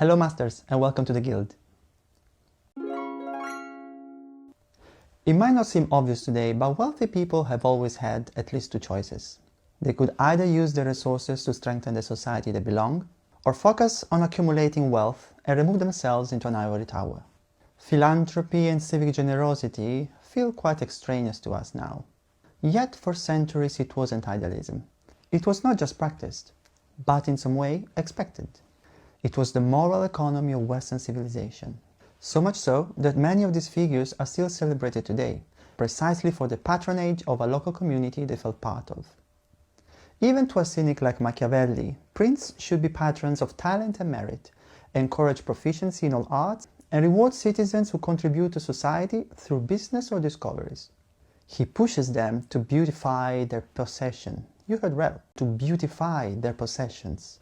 Hello Masters and welcome to the Guild. It might not seem obvious today, but wealthy people have always had at least two choices. They could either use their resources to strengthen the society they belong, or focus on accumulating wealth and remove themselves into an ivory tower. Philanthropy and civic generosity feel quite extraneous to us now. Yet for centuries it wasn't idealism. It was not just practiced, but in some way expected. It was the moral economy of Western civilization. So much so that many of these figures are still celebrated today, precisely for the patronage of a local community they felt part of. Even to a cynic like Machiavelli, princes should be patrons of talent and merit, encourage proficiency in all arts, and reward citizens who contribute to society through business or discoveries. He pushes them to beautify their possession. You heard well, to beautify their possessions.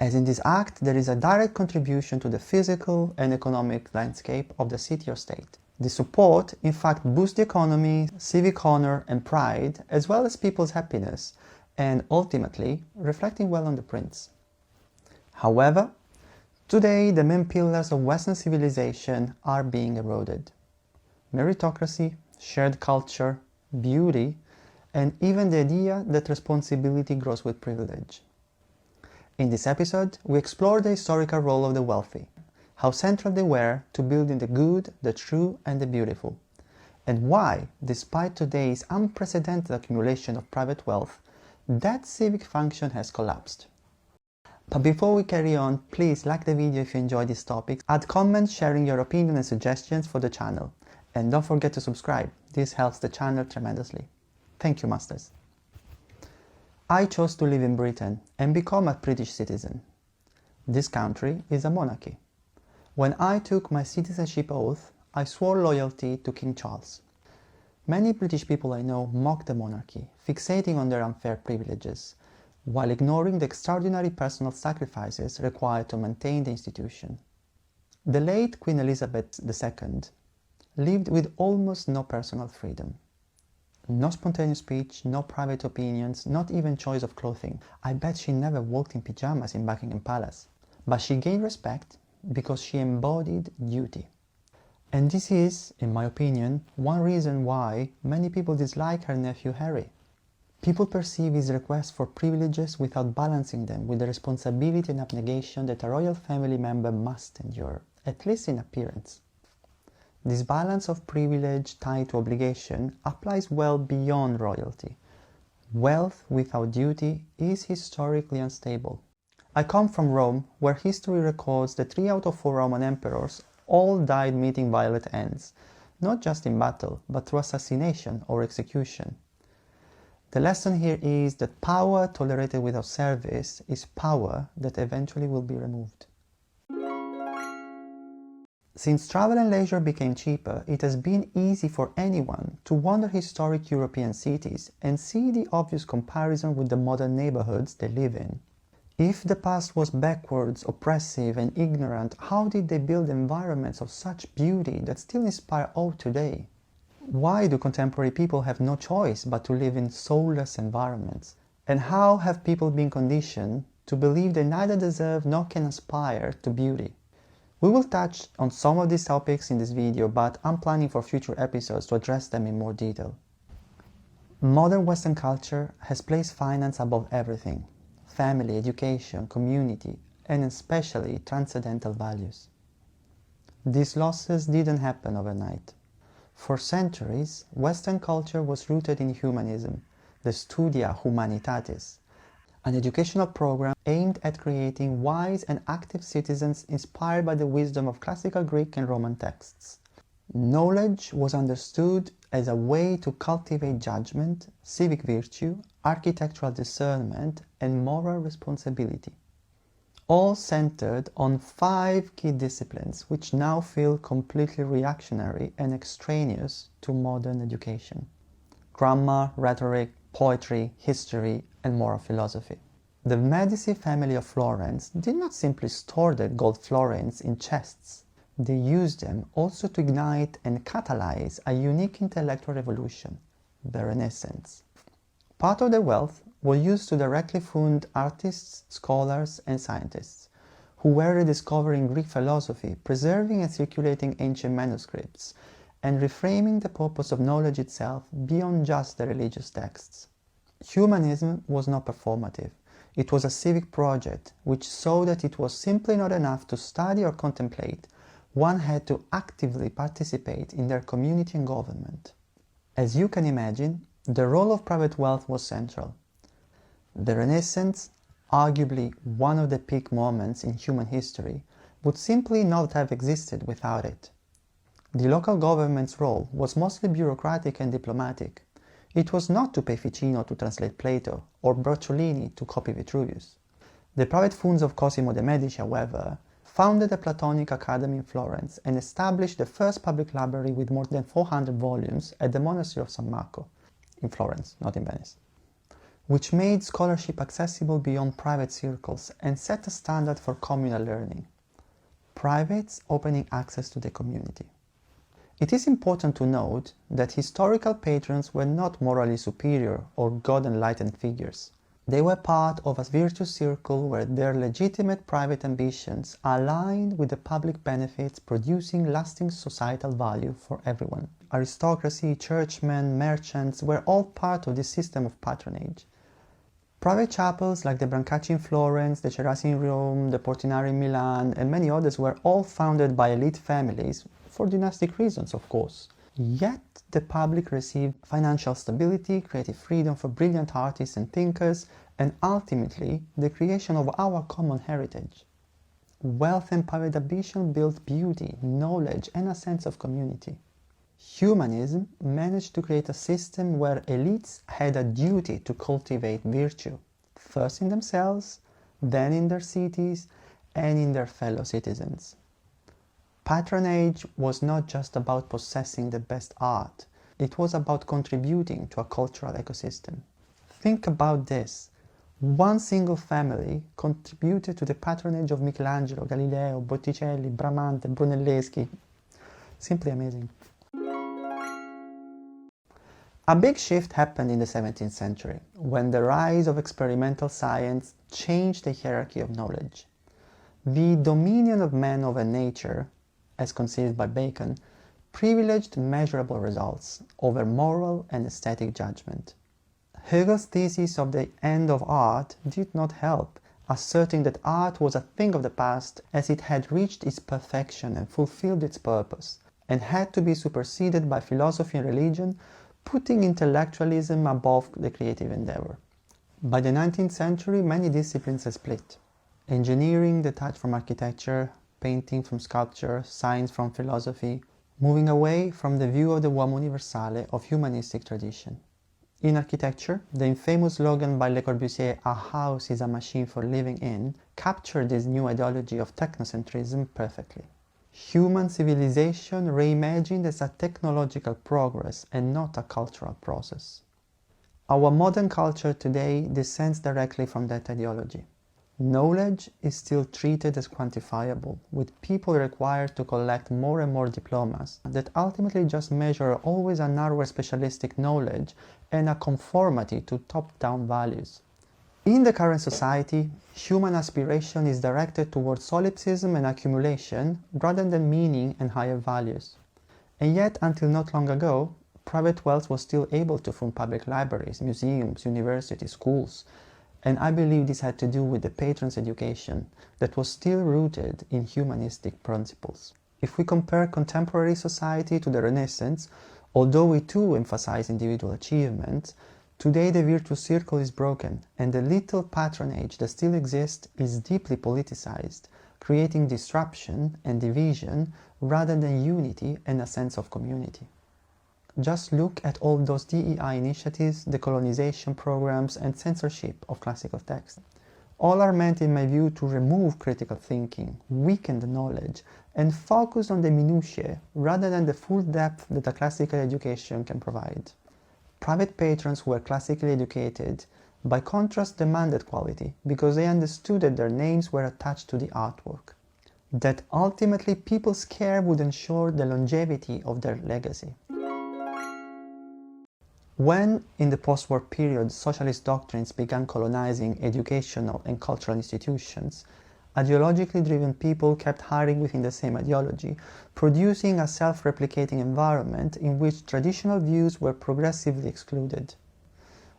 As in this act, there is a direct contribution to the physical and economic landscape of the city or state. The support, in fact, boosts the economy, civic honor and pride, as well as people's happiness, and ultimately reflecting well on the prince. However, today the main pillars of Western civilization are being eroded. Meritocracy, shared culture, beauty, and even the idea that responsibility grows with privilege. In this episode, we explore the historical role of the wealthy, how central they were to building the good, the true, and the beautiful, and why, despite today's unprecedented accumulation of private wealth, that civic function has collapsed. But before we carry on, please like the video if you enjoy this topic, add comments sharing your opinion and suggestions for the channel, and don't forget to subscribe. This helps the channel tremendously. Thank you, Masters. I chose to live in Britain and become a British citizen. This country is a monarchy. When I took my citizenship oath, I swore loyalty to King Charles. Many British people I know mock the monarchy, fixating on their unfair privileges, while ignoring the extraordinary personal sacrifices required to maintain the institution. The late Queen Elizabeth II lived with almost no personal freedom. No spontaneous speech, no private opinions, not even choice of clothing. I bet she never walked in pyjamas in Buckingham Palace. But she gained respect because she embodied duty. And this is, in my opinion, one reason why many people dislike her nephew Harry. People perceive his request for privileges without balancing them with the responsibility and abnegation that a royal family member must endure, at least in appearance. This balance of privilege tied to obligation applies well beyond royalty. Wealth without duty is historically unstable. I come from Rome, where history records that 3 out of 4 Roman emperors all died meeting violent ends, not just in battle, but through assassination or execution. The lesson here is that power tolerated without service is power that eventually will be removed. Since travel and leisure became cheaper, it has been easy for anyone to wander historic European cities and see the obvious comparison with the modern neighborhoods they live in. If the past was backwards, oppressive, and ignorant, how did they build environments of such beauty that still inspire awe today? Why do contemporary people have no choice but to live in soulless environments? And how have people been conditioned to believe they neither deserve nor can aspire to beauty? We will touch on some of these topics in this video, but I'm planning for future episodes to address them in more detail. Modern Western culture has placed finance above everything: family, education, community, and especially transcendental values. These losses didn't happen overnight. For centuries, Western culture was rooted in humanism, the Studia Humanitatis, an educational program aimed at creating wise and active citizens inspired by the wisdom of classical Greek and Roman texts. Knowledge was understood as a way to cultivate judgment, civic virtue, architectural discernment, and moral responsibility, all centered on 5 key disciplines which now feel completely reactionary and extraneous to modern education: grammar, rhetoric, poetry, history, and moral philosophy. The Medici family of Florence did not simply store their gold florins in chests. They used them also to ignite and catalyze a unique intellectual revolution, the Renaissance. Part of their wealth was used to directly fund artists, scholars, and scientists, who were rediscovering Greek philosophy, preserving and circulating ancient manuscripts, and reframing the purpose of knowledge itself beyond just the religious texts. Humanism was not performative. It was a civic project which saw that it was simply not enough to study or contemplate. One had to actively participate in their community and government. As you can imagine, the role of private wealth was central. The Renaissance, arguably one of the peak moments in human history, would simply not have existed without it. The local government's role was mostly bureaucratic and diplomatic. It was not to pay Ficino to translate Plato or Bracciolini to copy Vitruvius. The private funds of Cosimo de' Medici, however, founded a Platonic academy in Florence and established the first public library with more than 400 volumes at the monastery of San Marco, in Florence, not in Venice, which made scholarship accessible beyond private circles and set a standard for communal learning. Privates opening access to the community. It is important to note that historical patrons were not morally superior or God-enlightened figures. They were part of a virtuous circle where their legitimate private ambitions aligned with the public benefits, producing lasting societal value for everyone. Aristocracy, churchmen, merchants were all part of this system of patronage. Private chapels like the Brancacci in Florence, the Cerasi in Rome, the Portinari in Milan, and many others were all founded by elite families, for dynastic reasons, of course. Yet the public received financial stability, creative freedom for brilliant artists and thinkers, and ultimately the creation of our common heritage. Wealth and private ambition built beauty, knowledge, and a sense of community. Humanism managed to create a system where elites had a duty to cultivate virtue, first in themselves, then in their cities, and in their fellow citizens. Patronage was not just about possessing the best art, it was about contributing to a cultural ecosystem. Think about this. One single family contributed to the patronage of Michelangelo, Galileo, Botticelli, Bramante, Brunelleschi. Simply amazing. A big shift happened in the 17th century, when the rise of experimental science changed the hierarchy of knowledge. The dominion of man over nature, as conceived by Bacon, privileged measurable results over moral and aesthetic judgment. Hegel's thesis of the end of art did not help, asserting that art was a thing of the past as it had reached its perfection and fulfilled its purpose, and had to be superseded by philosophy and religion, putting intellectualism above the creative endeavor. By the 19th century, many disciplines had split. Engineering detached from architecture, painting from sculpture, science from philosophy, moving away from the view of the uomo universale of humanistic tradition. In architecture, the infamous slogan by Le Corbusier, "A house is a machine for living in," captured this new ideology of technocentrism perfectly. Human civilization reimagined as a technological progress and not a cultural process. Our modern culture today descends directly from that ideology. Knowledge is still treated as quantifiable, with people required to collect more and more diplomas that ultimately just measure always a narrower specialistic knowledge and a conformity to top-down values. In the current society, human aspiration is directed towards solipsism and accumulation rather than meaning and higher values. And yet, until not long ago, private wealth was still able to fund public libraries, museums, universities, schools, and I believe this had to do with the patron's education that was still rooted in humanistic principles. If we compare contemporary society to the Renaissance, although we too emphasize individual achievement, today the virtuous circle is broken, and the little patronage that still exists is deeply politicized, creating disruption and division rather than unity and a sense of community. Just look at all those DEI initiatives, decolonization programs, and censorship of classical texts. All are meant, in my view, to remove critical thinking, weaken the knowledge, and focus on the minutiae rather than the full depth that a classical education can provide. Private patrons who were classically educated, by contrast, demanded quality because they understood that their names were attached to the artwork, that ultimately people's care would ensure the longevity of their legacy. When, in the post-war period, socialist doctrines began colonizing educational and cultural institutions, Ideologically driven people kept hiring within the same ideology, producing a self-replicating environment in which traditional views were progressively excluded.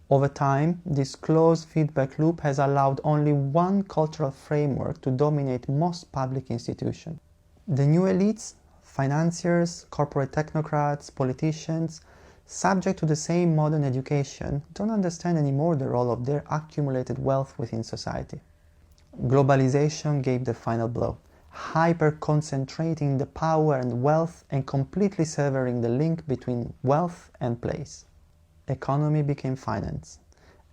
Over time, this closed feedback loop has allowed only one cultural framework to dominate most public institutions. The new elites, financiers, corporate technocrats, politicians, subject to the same modern education, don't understand anymore the role of their accumulated wealth within society. Globalization gave the final blow, hyper-concentrating the power and wealth and completely severing the link between wealth and place. Economy became finance,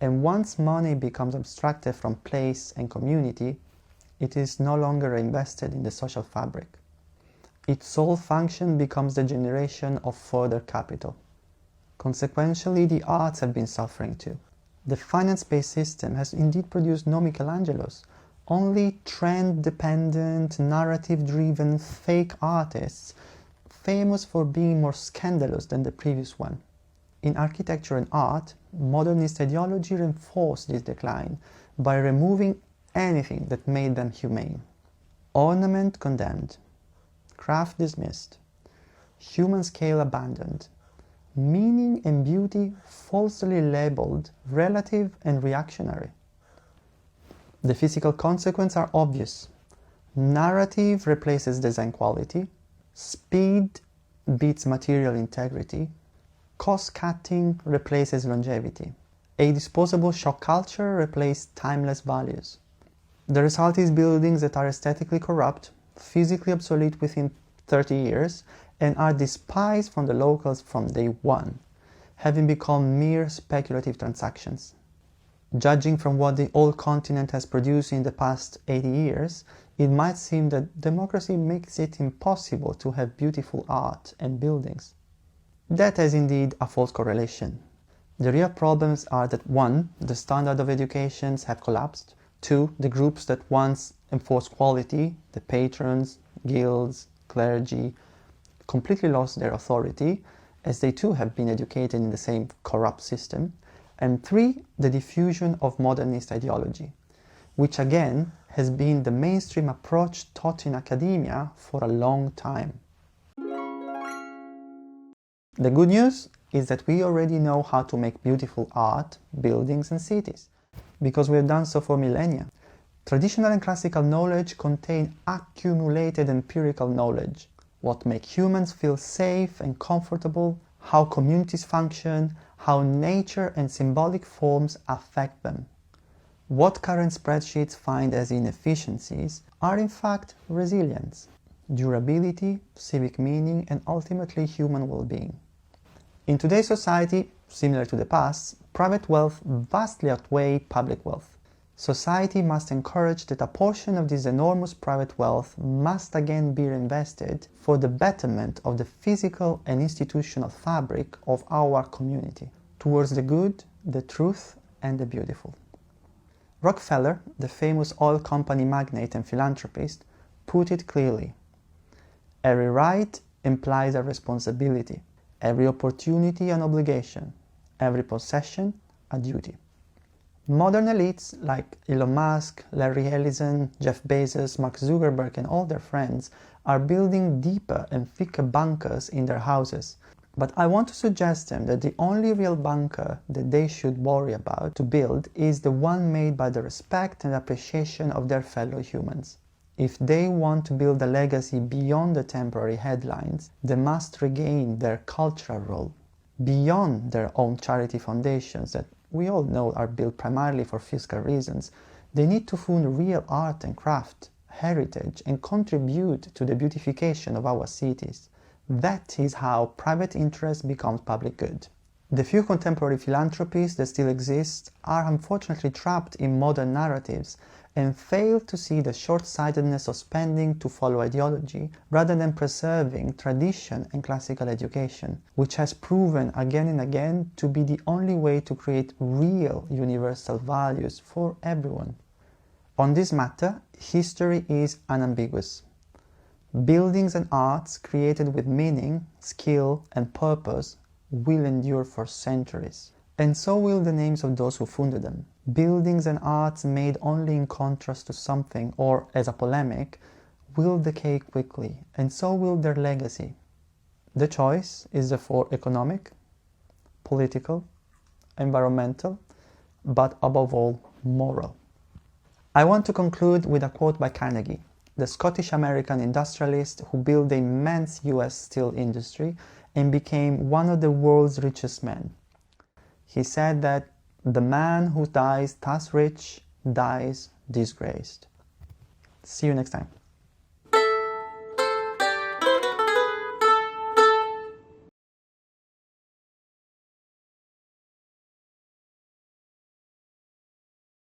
and once money becomes abstracted from place and community, it is no longer invested in the social fabric. Its sole function becomes the generation of further capital. Consequentially, the arts have been suffering too. The finance-based system has indeed produced no Michelangelos, only trend-dependent, narrative-driven fake artists, famous for being more scandalous than the previous one. In architecture and art, modernist ideology reinforced this decline by removing anything that made them humane. Ornament condemned, craft dismissed, human scale abandoned, meaning and beauty falsely labeled relative and reactionary. The physical consequences are obvious. Narrative replaces design quality, speed beats material integrity, cost-cutting replaces longevity. A disposable shock culture replaced timeless values. The result is buildings that are aesthetically corrupt, physically obsolete within 30 years, and are despised from the locals from day one, having become mere speculative transactions. Judging from what the old continent has produced in the past 80 years, it might seem that democracy makes it impossible to have beautiful art and buildings. That is indeed a false correlation. The real problems are that 1. The standard of educations have collapsed, 2. The groups that once enforced quality, the patrons, guilds, clergy, completely lost their authority, as they too have been educated in the same corrupt system, and 3. The diffusion of modernist ideology, which again has been the mainstream approach taught in academia for a long time. The good news is that we already know how to make beautiful art, buildings and cities, because we have done so for millennia. Traditional and classical knowledge contain accumulated empirical knowledge, what makes humans feel safe and comfortable, how communities function, how nature and symbolic forms affect them. What current spreadsheets find as inefficiencies are in fact resilience, durability, civic meaning, and ultimately human well-being. In today's society, similar to the past, private wealth vastly outweighs public wealth. Society must encourage that a portion of this enormous private wealth must again be reinvested for the betterment of the physical and institutional fabric of our community, towards the good, the truth, and the beautiful. Rockefeller, the famous oil company magnate and philanthropist, put it clearly: every right implies a responsibility, every opportunity an obligation, every possession a duty. Modern elites like Elon Musk, Larry Ellison, Jeff Bezos, Mark Zuckerberg and all their friends are building deeper and thicker bunkers in their houses. But I want to suggest them that the only real bunker that they should worry about to build is the one made by the respect and appreciation of their fellow humans. If they want to build a legacy beyond the temporary headlines, they must regain their cultural role, beyond their own charity foundations that we all know are built primarily for fiscal reasons. They need to fund real art and craft, heritage, and contribute to the beautification of our cities. That is how private interest becomes public good. The few contemporary philanthropies that still exist are unfortunately trapped in modern narratives and fail to see the short-sightedness of spending to follow ideology rather than preserving tradition and classical education, which has proven again and again to be the only way to create real universal values for everyone. On this matter, history is unambiguous. Buildings and arts created with meaning, skill, and purpose will endure for centuries. and so will the names of those who founded them. Buildings and arts made only in contrast to something or as a polemic will decay quickly, and so will their legacy. The choice is therefore economic, political, environmental, but above all, moral. I want to conclude with a quote by Carnegie, the Scottish-American industrialist who built the immense US steel industry and became one of the world's richest men. He said that the man who dies thus rich dies disgraced. See you next time.